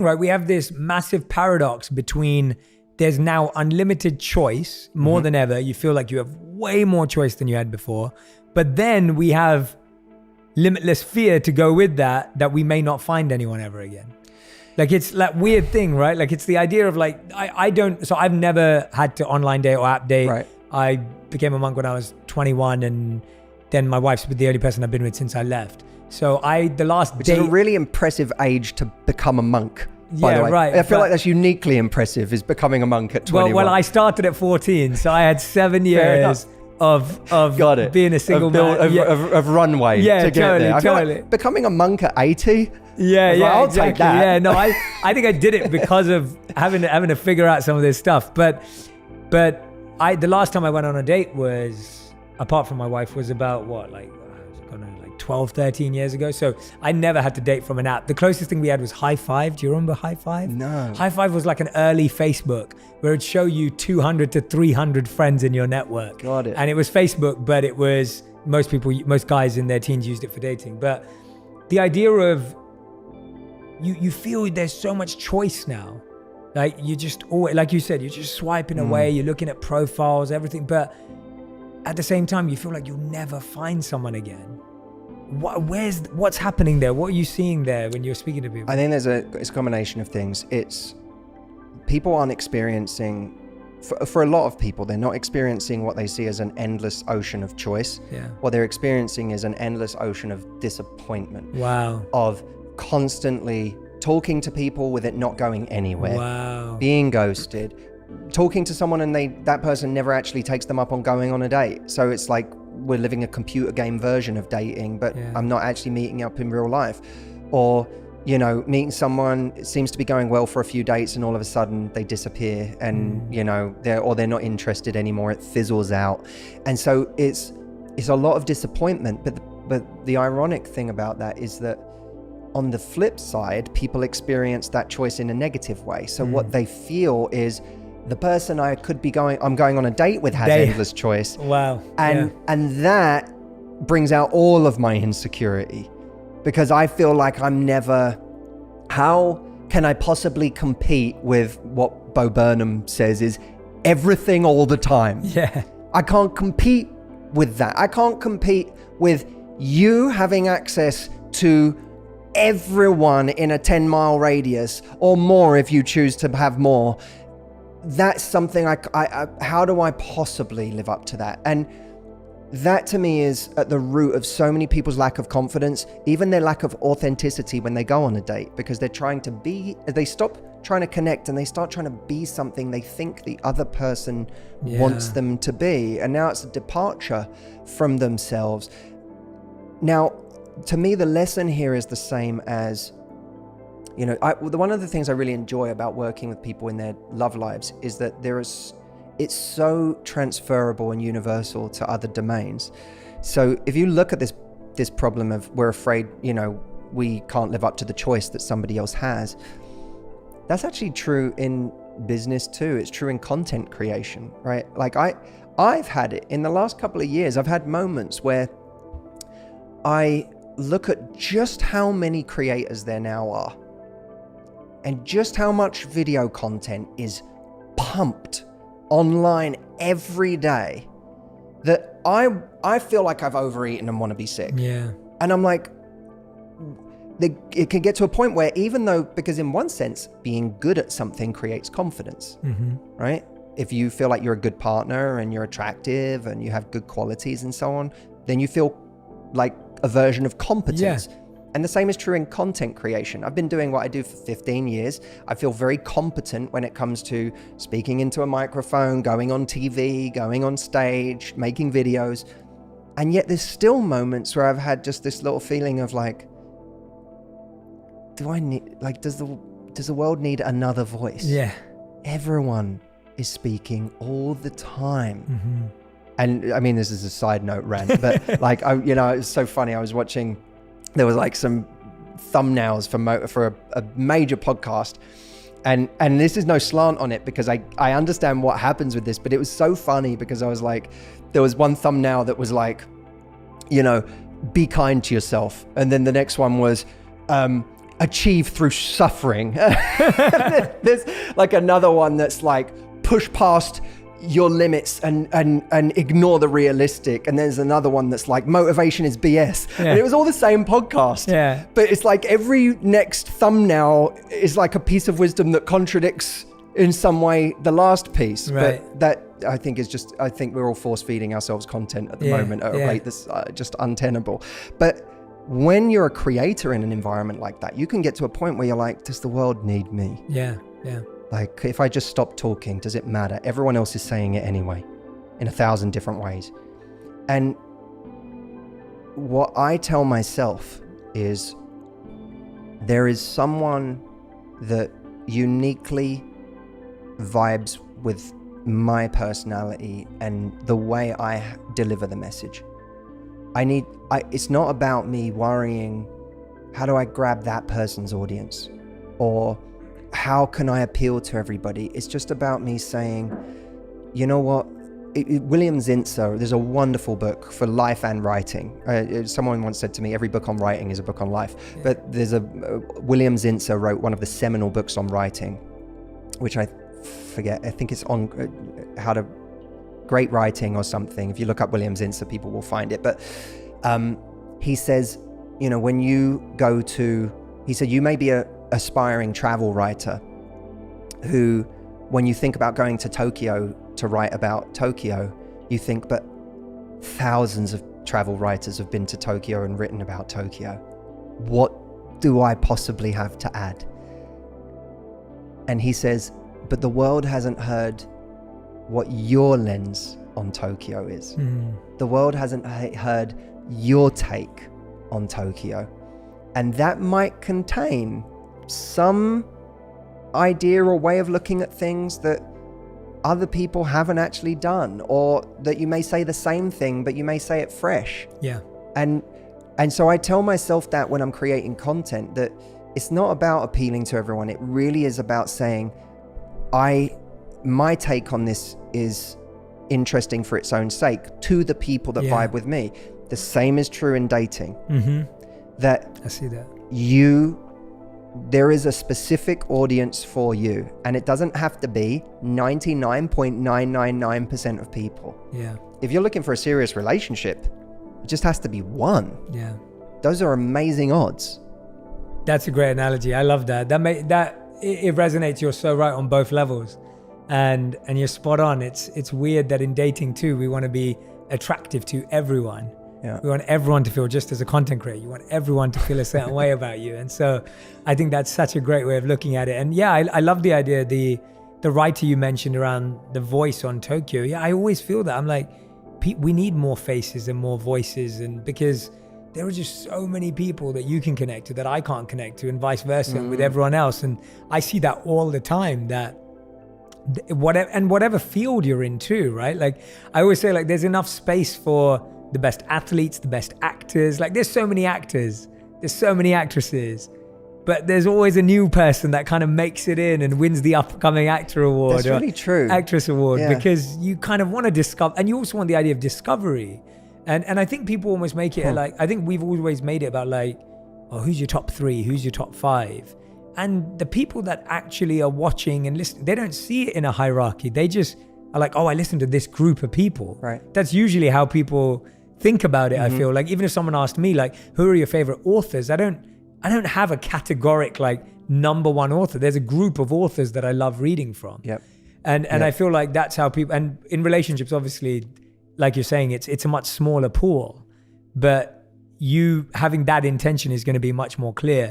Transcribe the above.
right? We have this massive paradox between there's now unlimited choice more than ever. You feel like you have way more choice than you had before. But then we have limitless fear to go with that we may not find anyone ever again. Like it's that weird thing, right? Like it's the idea of like, I've never had to online date or app date. Right. I became a monk when I was 21 and then my wife's the only person I've been with since I left. So Which is a really impressive age to become a monk. By the way. Right. I feel like that's uniquely impressive, is becoming a monk at 21. Well, I started at 14, so I had 7 years of being a single man. Of runway to get there. I feel like becoming a monk at 80. I'll exactly. Take that. Yeah, no, I think I did it because of having to figure out some of this stuff. But the last time I went on a date was, apart from my wife, was about 12, 13 years ago. So I never had to date from an app. The closest thing we had was High Five. Do you remember High Five? No. High Five was like an early Facebook where it'd show you 200 to 300 friends in your network. Got it. And it was Facebook, but it was most guys in their teens used it for dating. But the idea of you feel there's so much choice now. Like you just always, like you said, you're just swiping away, you're looking at profiles, everything. But at the same time, you feel like you'll never find someone again. What's happening there? What are you seeing there when you're speaking to people? I think it's a combination of things. It's people aren't experiencing, for a lot of people, they're not experiencing what they see as an endless ocean of choice. Yeah. What they're experiencing is an endless ocean of disappointment. Wow. Of constantly talking to people with it not going anywhere. Wow. Being ghosted. Talking to someone and that person never actually takes them up on going on a date. So it's like we're living a computer game version of dating, but I'm not actually meeting up in real life. Or, meeting someone, it seems to be going well for a few dates and all of a sudden they disappear and, they're not interested anymore. It fizzles out. And so it's a lot of disappointment. But the ironic thing about that is that on the flip side, people experience that choice in a negative way. So what they feel is, the person I'm going on a date with has endless choice. Wow. And that brings out all of my insecurity because I feel like how can I possibly compete with what Bo Burnham says is everything all the time? Yeah. I can't compete with that. I can't compete with you having access to everyone in a 10-mile radius or more if you choose to have more. That's something how do I possibly live up to that? And that to me is at the root of so many people's lack of confidence, even their lack of authenticity when they go on a date, because they stop trying to connect and they start trying to be something they think the other person wants them to be. And now it's a departure from themselves. Now, to me, the lesson here is the same as, one of the things I really enjoy about working with people in their love lives is that it's so transferable and universal to other domains. So if you look at this problem of we're afraid, we can't live up to the choice that somebody else has, that's actually true in business too. It's true in content creation, right? Like I've had it in the last couple of years. I've had moments where I look at just how many creators there now are and just how much video content is pumped online every day that I feel like I've overeaten and want to be sick. Yeah. And I'm like, it can get to a point where because in one sense, being good at something creates confidence, right? If you feel like you're a good partner and you're attractive and you have good qualities and so on, then you feel like a version of competence. Yeah. And the same is true in content creation. I've been doing what I do for 15 years. I feel very competent when it comes to speaking into a microphone, going on TV, going on stage, making videos. And yet there's still moments where I've had just this little feeling of like, does the world need another voice? Yeah. Everyone is speaking all the time. And I mean, this is a side note rant, but it's so funny. I was watching, there was like some thumbnails for a major podcast, and this is no slant on it because I understand what happens with this, but it was so funny because I was like, there was one thumbnail that was like, be kind to yourself, and then the next one was, achieve through suffering. There's like another one that's like push past your limits and ignore the realistic. And there's another one that's like motivation is BS. And it was all the same podcast. Yeah. But it's like every next thumbnail is like a piece of wisdom that contradicts in some way the last piece. Right. But that I think is just, I think we're all force feeding ourselves content at the moment at a rate that's just untenable. But when you're a creator in an environment like that, you can get to a point where you're like, does the world need me? Yeah. Like, if I just stop talking, does it matter? Everyone else is saying it anyway, in 1,000 different ways. And what I tell myself is there is someone that uniquely vibes with my personality and the way I deliver the message. It's not about me worrying, how do I grab that person's audience? Or how can I appeal to everybody? It's just about me saying, you know what? William Zinsser, there's a wonderful book for life and writing. Someone once said to me, every book on writing is a book on life. Yeah. But there's William Zinsser wrote one of the seminal books on writing, which I forget. I think it's on how to great writing or something. If you look up William Zinsser, people will find it. But he says, you know, when you go to, he said, you may be a aspiring travel writer who, when you think about going to Tokyo to write about Tokyo, you think, but thousands of travel writers have been to Tokyo and written about Tokyo. What do I possibly have to add? And he says, but the world hasn't heard what your lens on Tokyo is. The world hasn't heard your take on Tokyo. And that might contain some idea or way of looking at things that other people haven't actually done, or that you may say the same thing, but you may say it fresh. Yeah. And so I tell myself that when I'm creating content, that it's not about appealing to everyone. It really is about saying, my take on this is interesting for its own sake to the people that vibe with me. The same is true in dating. That I see that there is a specific audience for you, and it doesn't have to be 99.999% of people. Yeah. If you're looking for a serious relationship, it just has to be one. Yeah. Those are amazing odds. That's a great analogy. I love that. It resonates. You're so right on both levels, and you're spot on. It's weird that in dating too, we want to be attractive to everyone. Yeah. We want everyone to feel, just as a content creator, you want everyone to feel a certain way about you. And so I think that's such a great way of looking at it. And yeah, I love the idea, the writer you mentioned around the voice on Tokyo. Yeah, I always feel that. I'm like, we need more faces and more voices, and because there are just so many people that you can connect to that I can't connect to, and vice versa with everyone else. And I see that all the time, that whatever field you're in too, right? Like I always say, like, there's enough space for the best athletes, the best actors. Like there's so many actors, there's so many actresses, but there's always a new person that kind of makes it in and wins the upcoming actor award. That's really true. Actress award, because you kind of want to discover, and you also want the idea of discovery. And I think people almost make it like, I think we've always made it about like, oh, who's your top 3? Who's your top 5? And the people that actually are watching and listening, they don't see it in a hierarchy. They just are like, oh, I listen to this group of people. Right. That's usually how people think about it. I feel like, even if someone asked me like, who are your favorite authors? I don't have a categoric like number one author. There's a group of authors that I love reading from. Yep. And I feel like that's how people, and in relationships, obviously, like you're saying, it's a much smaller pool, but you having that intention is going to be much more clear